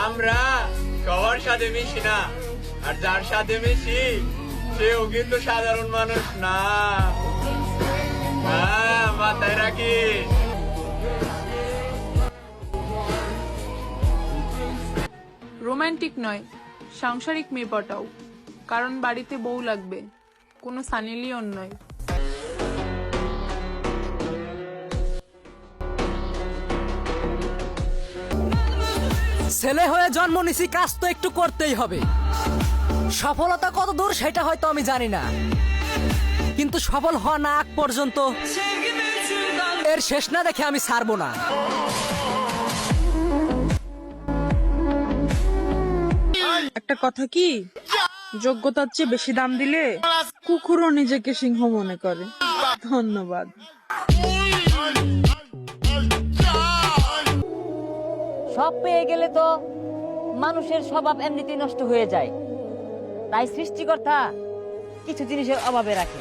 আমরা সবার সাথে মিশি না, আর যার সাথে মিশি সেও কিন্তু সাধারণ মানুষ না। হ্যাঁ, মাথায় রাখিস। রোমান্টিক নয়, সাংসারিক মেয়ে পটাও, কারণ বাড়িতে বউ লাগবে, কোনো সানি লিওন নয়। ছেলে হয়ে জন্ম নিছি, কাজ তো একটু করতেই হবে। সফলতা কত দূর সেটা হয়তো আমি জানি না, কিন্তু সফল হওয়া না আগ পর্যন্ত এর শেষ না দেখে আমি ছাড়বো না। একটা কথা কি, যোগ্যতার চেয়ে বেশি দাম দিলে কুকুরও নিজেকে সিংহ মনে করে। ধন্যবাদ। সব পেয়ে গেলে তো মানুষের স্বভাব এমনিতেই নষ্ট হয়ে যায়, তাই সৃষ্টিকর্তা কিছু জিনিসের অভাবে রাখে।